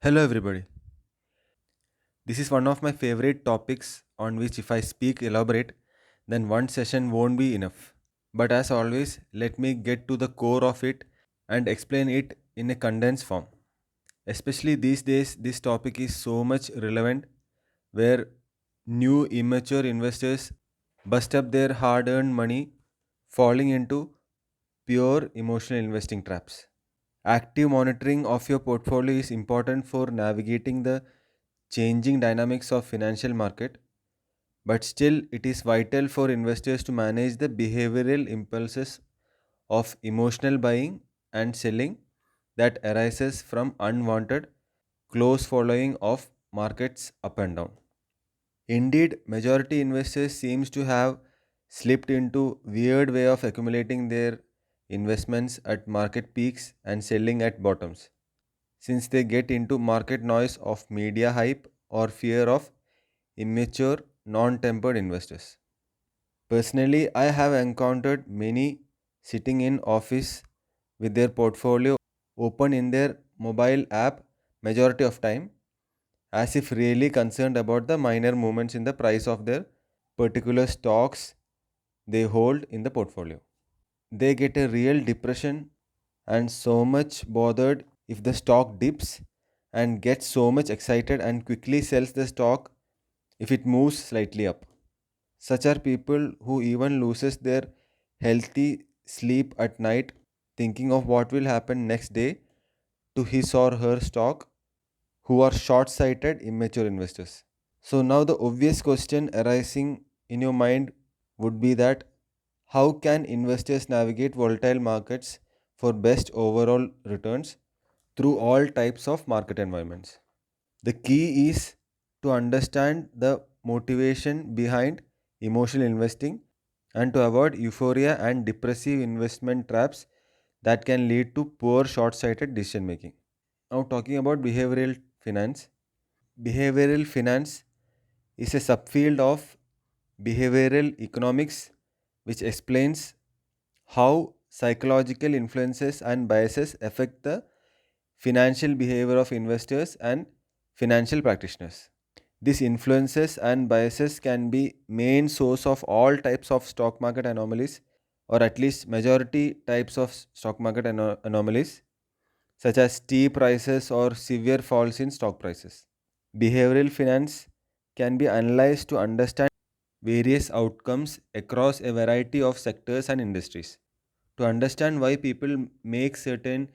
Hello, everybody. This is one of my favorite topics on which, if I speak elaborate, then one session won't be enough. But as always, let me get to the core of it and explain it in a condensed form. Especially these days, this topic is so much relevant where new immature investors bust up their hard earned money falling into pure emotional investing traps. Active monitoring of your portfolio is important for navigating the changing dynamics of financial market, but still it is vital for investors to manage the behavioral impulses of emotional buying and selling that arises from unwanted close following of markets up and down. Indeed, majority investors seems to have slipped into weird way of accumulating their investments at market peaks and selling at bottoms since they get into market noise of media hype or fear of immature non-tempered investors. Personally, I have encountered many sitting in office with their portfolio open in their mobile app majority of time as if really concerned about the minor movements in the price of their particular stocks they hold in the portfolio. They get a real depression and so much bothered if the stock dips and gets so much excited and quickly sells the stock if it moves slightly up. Such are people who even loses their healthy sleep at night thinking of what will happen next day to his or her stock who are short-sighted immature investors. So now the obvious question arising in your mind would be that how can investors navigate volatile markets for best overall returns through all types of market environments? The key is to understand the motivation behind emotional investing and to avoid euphoria and depressive investment traps that can lead to poor short sighted decision making. Now, talking about behavioral finance, behavioral finance is a subfield of behavioral economics which explains how psychological influences and biases affect the financial behavior of investors and financial practitioners. These influences and biases can be main source of all types of stock market anomalies or at least majority types of stock market anomalies such as steep rises or severe falls in stock prices. Behavioral finance can be analyzed to understand various outcomes across a variety of sectors and industries. To understand why people make certain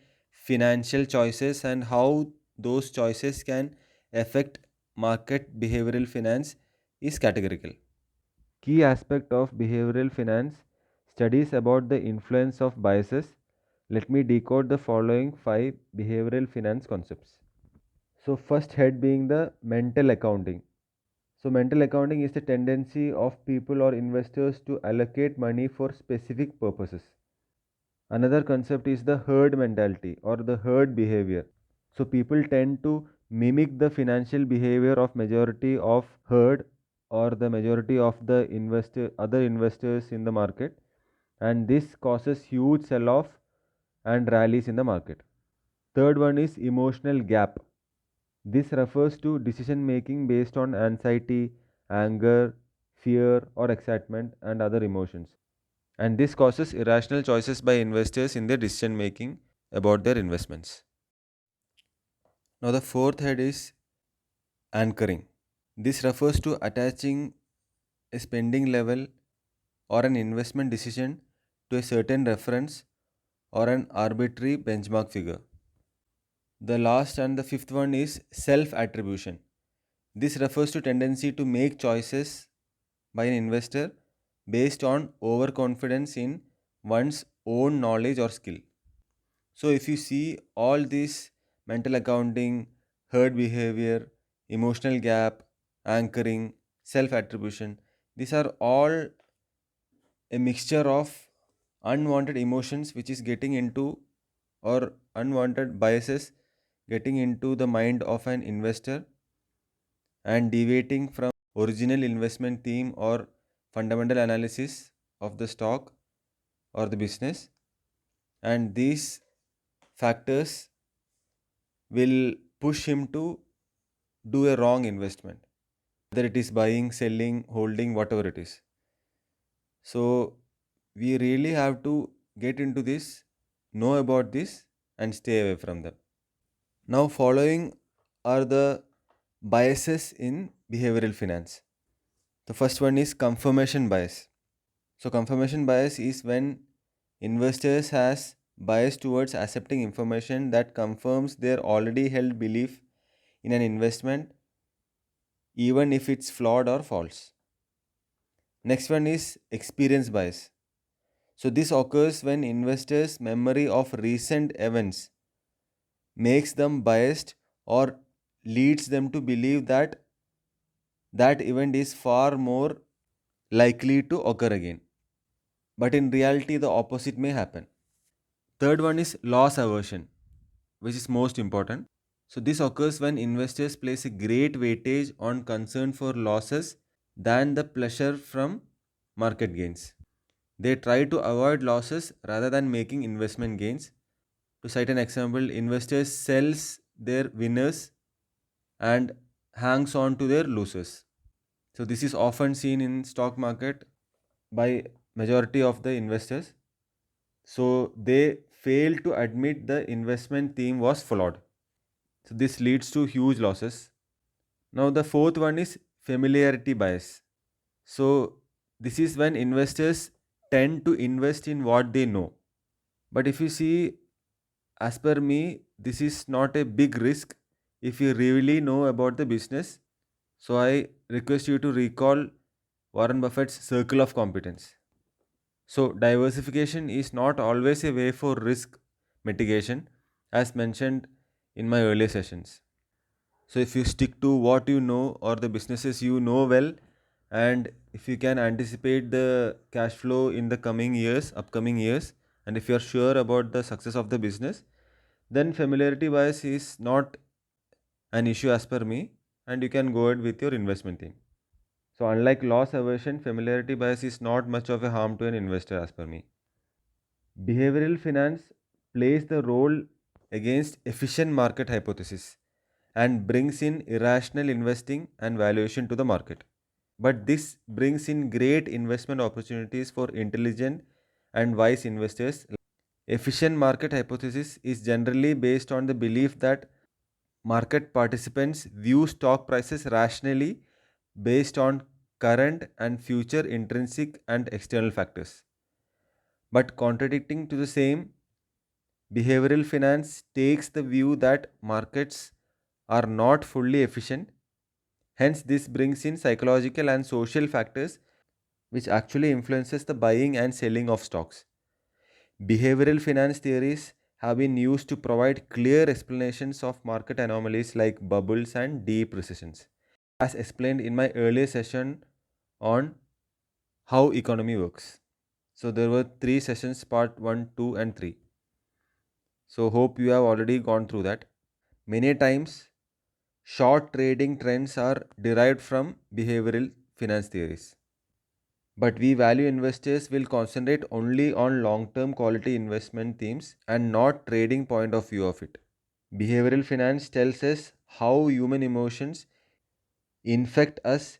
financial choices and how those choices can affect market behavioral finance is categorical. Key aspect of behavioral finance studies about the influence of biases. Let me decode the following five behavioral finance concepts. So, first head being the mental accounting. So, mental accounting is the tendency of people or investors to allocate money for specific purposes. Another concept is the herd mentality or the herd behavior. So, people tend to mimic the financial behavior of majority of herd or the majority of the other investors in the market, and this causes huge sell off and rallies in the market. Third one is emotional gap. This refers to decision making based on anxiety, anger, fear, or excitement, and other emotions. And this causes irrational choices by investors in their decision making about their investments. Now, the fourth head is anchoring. This refers to attaching a spending level or an investment decision to a certain reference or an arbitrary benchmark figure. The last and the fifth one is self attribution. This refers to tendency to make choices by an investor based on overconfidence in one's own knowledge or skill. So if you see all these mental accounting, herd behavior, emotional gap, anchoring, self attribution, these are all a mixture of unwanted emotions which is getting into or unwanted biases getting into the mind of an investor and deviating from original investment theme or fundamental analysis of the stock or the business, and these factors will push him to do a wrong investment, whether it is buying, selling, holding, whatever it is. So we really have to get into this, know about this, and stay away from them. Now, following are the biases in behavioral finance. The first one is confirmation bias. So confirmation bias is when investors has bias towards accepting information that confirms their already held belief in an investment, even if it's flawed or false. Next one is experience bias. So this occurs when investors' memory of recent events makes them biased or leads them to believe that that event is far more likely to occur again. But in reality, the opposite may happen. Third one is loss aversion, which is most important. So this occurs when investors place a great weightage on concern for losses than the pleasure from market gains. They try to avoid losses rather than making investment gains. To cite an example, investors sells their winners and hangs on to their losers. So this is often seen in stock market by majority of the investors. So they fail to admit the investment theme was flawed. So this leads to huge losses. Now the fourth one is familiarity bias. So this is when investors tend to invest in what they know. But if you see, as per me, this is not a big risk if you really know about the business. So I request you to recall Warren Buffett's circle of competence. So diversification is not always a way for risk mitigation, as mentioned in my earlier sessions. So if you stick to what you know or the businesses you know well, and if you can anticipate the cash flow in the coming years, upcoming years, and if you are sure about the success of the business, then familiarity bias is not an issue as per me, and you can go ahead with your investment thing. So unlike loss aversion, familiarity bias is not much of a harm to an investor as per me. Behavioral finance plays the role against efficient market hypothesis and brings in irrational investing and valuation to the market. But this brings in great investment opportunities for intelligent and wise investors. Efficient market hypothesis is generally based on the belief that market participants view stock prices rationally based on current and future intrinsic and external factors. But contradicting to the same, behavioral finance takes the view that markets are not fully efficient. Hence, this brings in psychological and social factors which actually influences the buying and selling of stocks. Behavioral finance theories have been used to provide clear explanations of market anomalies like bubbles and deep recessions, as explained in my earlier session on how economy works. So there were three sessions, part 1, 2 and 3. So hope you have already gone through that. Many times short trading trends are derived from behavioral finance theories. But we value investors will concentrate only on long-term quality investment themes and not trading point of view of it. Behavioral finance tells us how human emotions infect us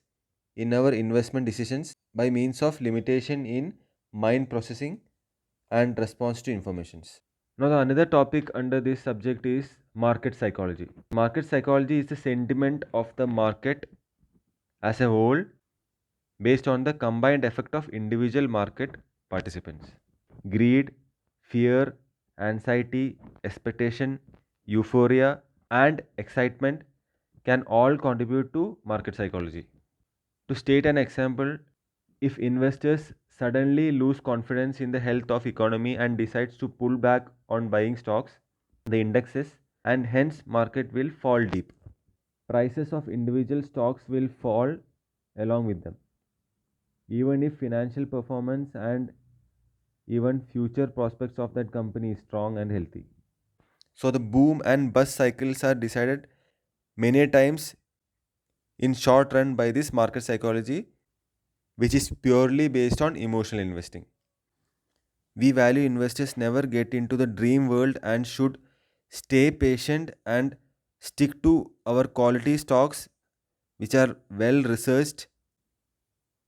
in our investment decisions by means of limitation in mind processing and response to informations. Now the another topic under this subject is market psychology. Market psychology is the sentiment of the market as a whole based on the combined effect of individual market participants. Greed, fear, anxiety, expectation, euphoria, and excitement can all contribute to market psychology. To state an example, if investors suddenly lose confidence in the health of economy and decides to pull back on buying stocks, the indexes, and hence market will fall deep. Prices of individual stocks will fall along with them, even if financial performance and even future prospects of that company is strong and healthy. So the boom and bust cycles are decided many times in short run by this market psychology, which is purely based on emotional investing. We value investors never get into the dream world and should stay patient and Stick to our quality stocks which are well researched,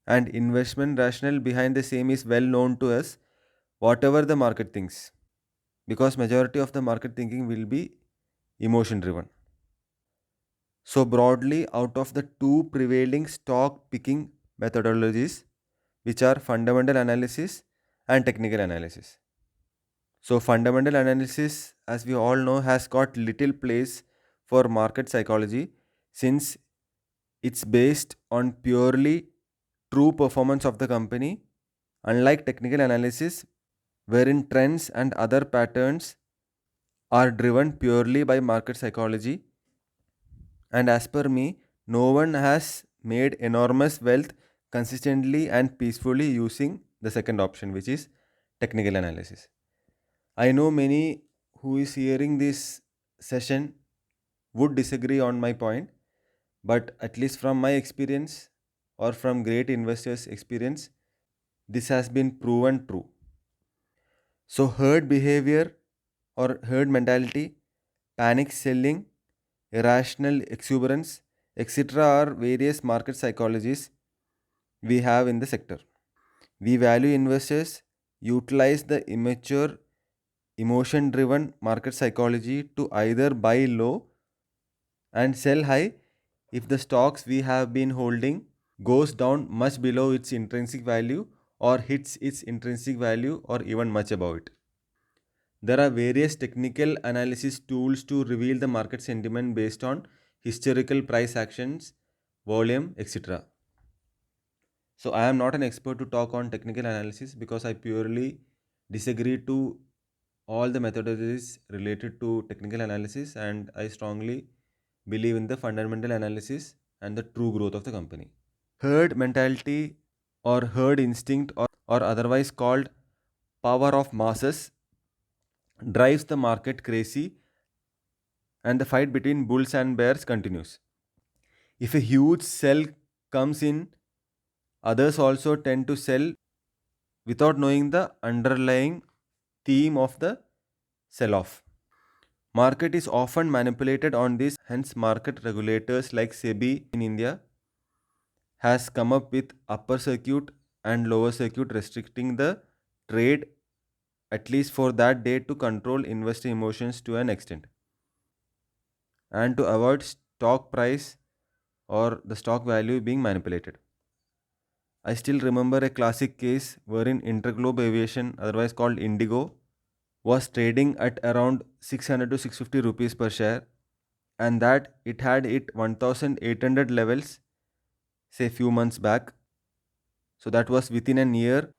and investment rationale behind the same is well known to us, whatever the market thinks, because majority of the market thinking will be emotion driven. So broadly, out of the two prevailing stock picking methodologies, which are fundamental analysis and technical analysis. So fundamental analysis, as we all know, has got little place for market psychology, since it's based on purely true performance of the company, unlike technical analysis, wherein trends and other patterns are driven purely by market psychology. And as per me, no one has made enormous wealth consistently and peacefully using the second option, which is technical analysis. I know many who is hearing this session would disagree on my point, but at least from my experience or from great investors' experience, this has been proven true. So, herd behavior or herd mentality, panic selling, irrational exuberance, etc., are various market psychologies we have in the sector. We value investors utilize the immature, emotion driven market psychology to either buy low and sell high if the stocks we have been holding goes down much below its intrinsic value or hits its intrinsic value or even much above it. There are various technical analysis tools to reveal the market sentiment based on historical price actions, volume, etc. So I am not an expert to talk on technical analysis because I purely disagree to all the methodologies related to technical analysis, and I strongly believe in the fundamental analysis and the true growth of the company. Herd mentality or herd instinct, or otherwise called power of masses, drives the market crazy, and the fight between bulls and bears continues. If a huge sell comes in, others also tend to sell without knowing the underlying theme of the sell off. Market is often manipulated on this, hence market regulators like SEBI in India has come up with upper circuit and lower circuit restricting the trade at least for that day to control investor emotions to an extent and to avoid stock price or the stock value being manipulated. I still remember a classic case wherein Interglobe Aviation, otherwise called Indigo, was trading at around 600 to 650 rupees per share, and that it had hit 1800 levels say few months back. So that was within a year,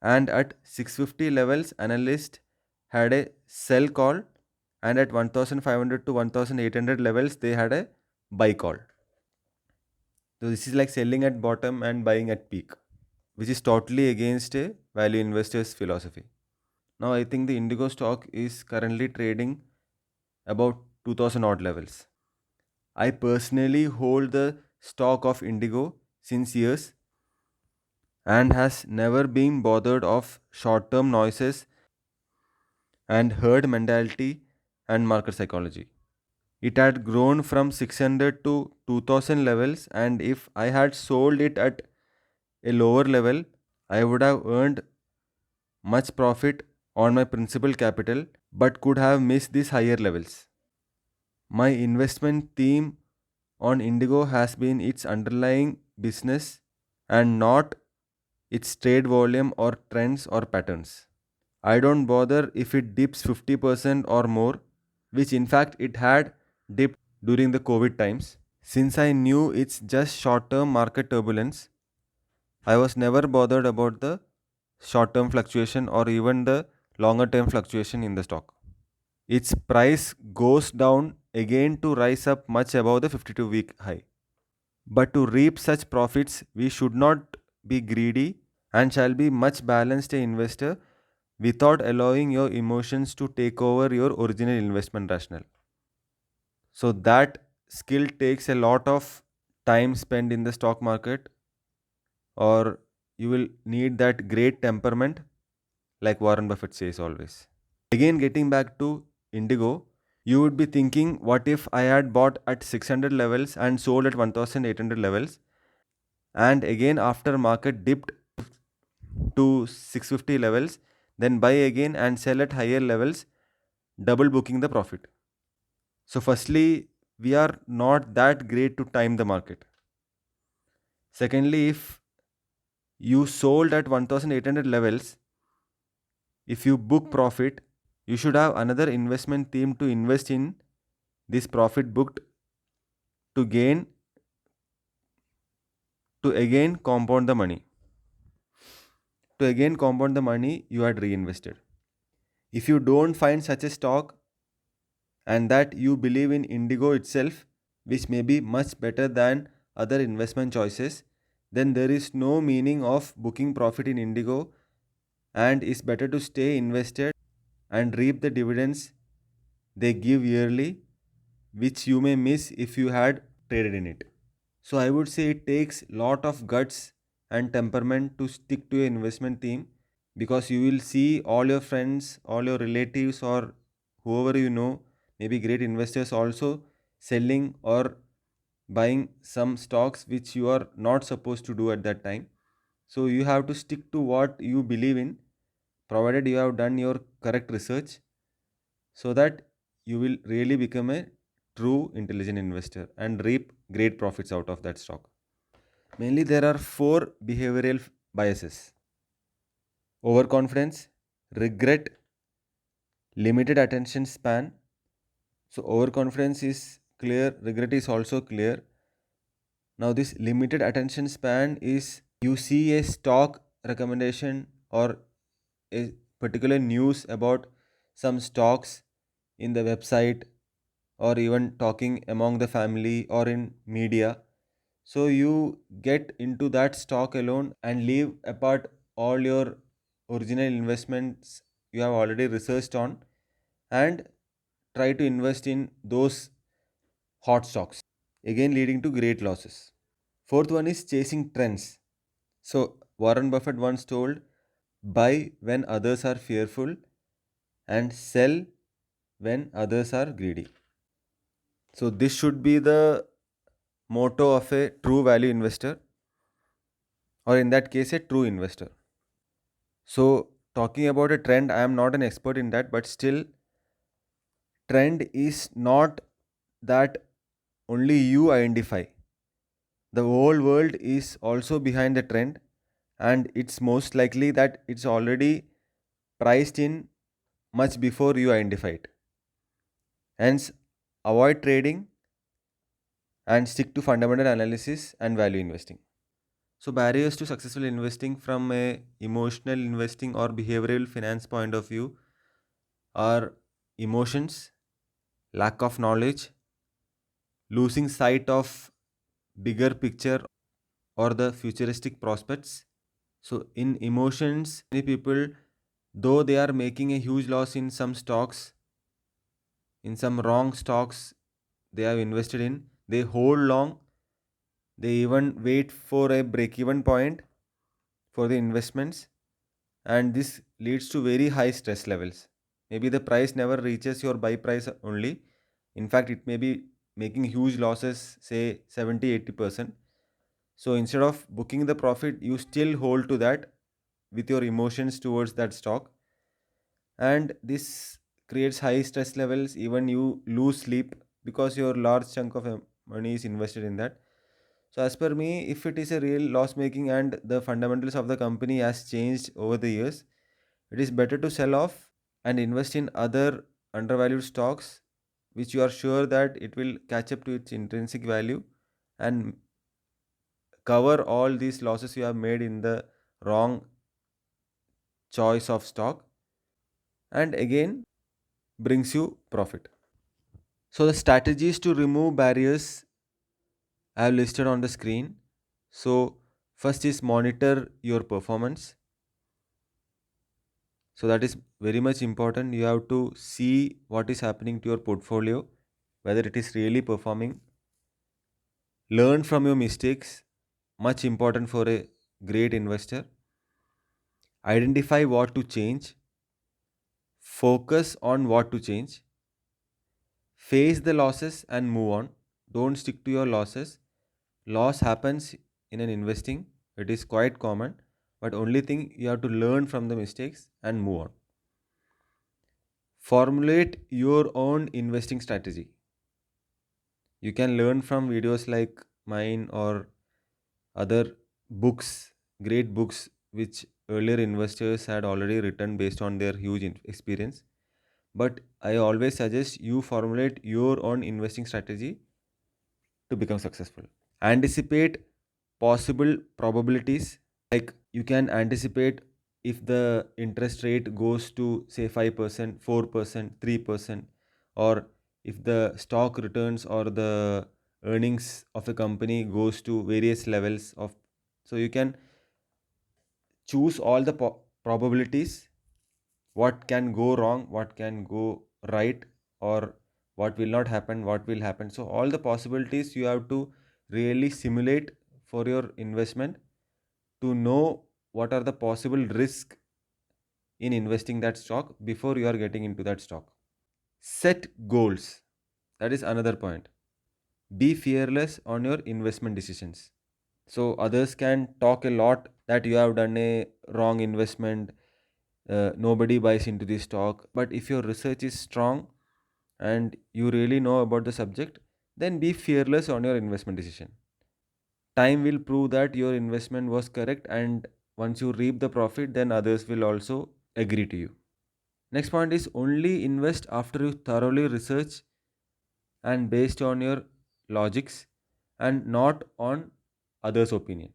and at 650 levels analyst had a sell call, and at 1500 to 1800 levels they had a buy call. So this is like selling at bottom and buying at peak, which is totally against a value investor's philosophy. Now I think the Indigo stock is currently trading about 2000 odd levels. I personally hold the stock of Indigo since years and has never been bothered of short term noises and herd mentality and market psychology. It had grown from 600 to 2000 levels, and if I had sold it at a lower level, I would have earned much profit on my principal capital but could have missed these higher levels. My investment theme on Indigo has been its underlying business and not its trade volume or trends or patterns. I don't bother if it dips 50% or more, which in fact it had dipped during the COVID times. Since I knew it's just short term market turbulence, I was never bothered about the short term fluctuation or even the longer term fluctuation in the stock. Its price goes down again to rise up much above the 52-week high. But to reap such profits, we should not be greedy and shall be much balanced a investor without allowing your emotions to take over your original investment rationale. So that skill takes a lot of time spent in the stock market, or you will need that great temperament, like Warren Buffett says always. Again, getting back to Indigo, You would be thinking, what if I had bought at 600 levels and sold at 1800 levels? And again, after market dipped to 650 levels, then buy again and sell at higher levels, double booking the profit. So, firstly, we are not that great to time the market. Secondly, if you sold at 1800 levels, if you book profit, you should have another investment theme to invest in this profit booked to gain to again compound the money. To again compound the money you had reinvested. If you don't find such a stock and that you believe in Indigo itself, which may be much better than other investment choices, then there is no meaning of booking profit in Indigo, and it's better to stay invested and reap the dividends they give yearly, which you may miss if you had traded in it. So I would say it takes lot of guts and temperament to stick to your investment theme, because you will see all your friends, all your relatives, or whoever you know, maybe great investors also selling or buying some stocks which you are not supposed to do at that time. So you have to stick to what you believe in, provided you have done your correct research, so that you will really become a true intelligent investor and reap great profits out of that stock. Mainly, there are four behavioral biases: overconfidence, regret, limited attention span. So, overconfidence is clear, regret is also clear. Now, this limited attention span is you see a stock recommendation or a particular news about some stocks in the website, or even talking among the family or in media. So you get into that stock alone and leave apart all your original investments you have already researched on, and try to invest in those hot stocks, again leading to great losses. Fourth one is chasing trends. So Warren Buffett once told, buy when others are fearful and sell when others are greedy. So this should be the motto of a true value investor, or in that case, a true investor. So, talking about a trend, I am not an expert in that, but still, trend is not that only you identify. The whole world is also behind the trend, and it's most likely that it's already priced in much before you identify it. Hence, avoid trading and stick to fundamental analysis and value investing. So, barriers to successful investing from a emotional investing or behavioral finance point of view are emotions, lack of knowledge, losing sight of bigger picture or the futuristic prospects. So in emotions, many people, though they are making a huge loss in some stocks, in some wrong stocks they have invested in, they hold long, they even wait for a break even point for the investments, and this leads to very high stress levels. Maybe the price never reaches your buy price only. In fact, it may be making huge losses, say 70-80%. So instead of booking the profit, you still hold to that with your emotions towards that stock, and this creates high stress levels. Even you lose sleep because your large chunk of money is invested in that. So as per me, if it is a real loss making and the fundamentals of the company has changed over the years, it is better to sell off and invest in other undervalued stocks, which you are sure that it will catch up to its intrinsic value and cover all these losses you have made in the wrong choice of stock, and again brings you profit. So the strategies to remove barriers I have listed on the screen. So first is monitor your performance. So that is very much important. You have to see what is happening to your portfolio, whether it is really performing. Learn from your mistakes, much important for a great investor. Identify what to change, focus on what to change, Face the losses and move on. Don't stick to your losses. Loss happens in an investing, it is quite common, but only thing you have to learn from the mistakes and move on. Formulate your own investing strategy. You can learn from videos like mine or other books, great books which earlier investors had already written based on their huge experience. But I always suggest you formulate your own investing strategy to become successful. Anticipate possible probabilities, like you can anticipate if the interest rate goes to say 5%, 4%, 3%, or if the stock returns or the earnings of a company goes to various levels of, so you can choose all the probabilities, what can go wrong, what can go right, or what will not happen, what will happen. So all the possibilities you have to really simulate for your investment to know what are the possible risks in investing that stock before you are getting into that stock. Set goals. That is another point. Be fearless on your investment decisions. So others can talk a lot that you have done a wrong investment, nobody buys into this stock. But if your research is strong and you really know about the subject, then be fearless on your investment decision. Time will prove that your investment was correct, and once you reap the profit, then others will also agree to you. Next point is only invest after you thoroughly research and based on your logics and not on others' opinion.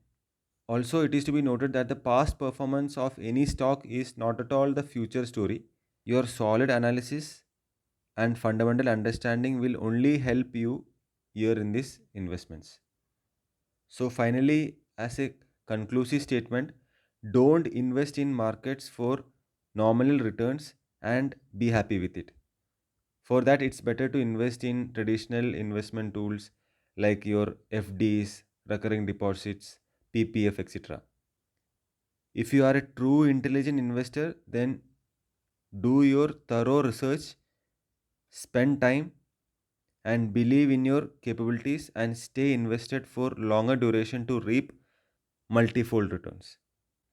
Also, it is to be noted that the past performance of any stock is not at all the future story. Your solid analysis and fundamental understanding will only help you here in these investments. So, finally, as a conclusive statement, don't invest in markets for nominal returns and be happy with it. For that, it's better to invest in traditional investment tools like your FDs, recurring deposits, PPF, etc. If you are a true intelligent investor, then do your thorough research, spend time, and believe in your capabilities and stay invested for longer duration to reap multifold returns.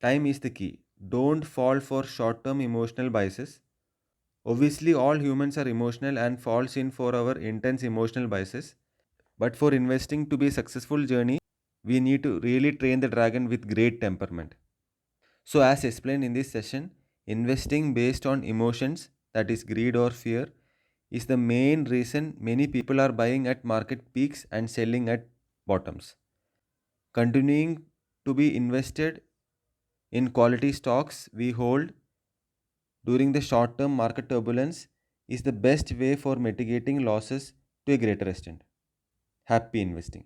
Time is the key. Don't fall for short term emotional biases. Obviously, all humans are emotional and falls in for our intense emotional biases. But for investing to be a successful journey, we need to really train the dragon with great temperament. So, as explained in this session, investing based on emotions, that is greed or fear, is the main reason many people are buying at market peaks and selling at bottoms. Continuing to be invested in quality stocks we hold during the short term market turbulence is the best way for mitigating losses to a greater extent. Happy investing.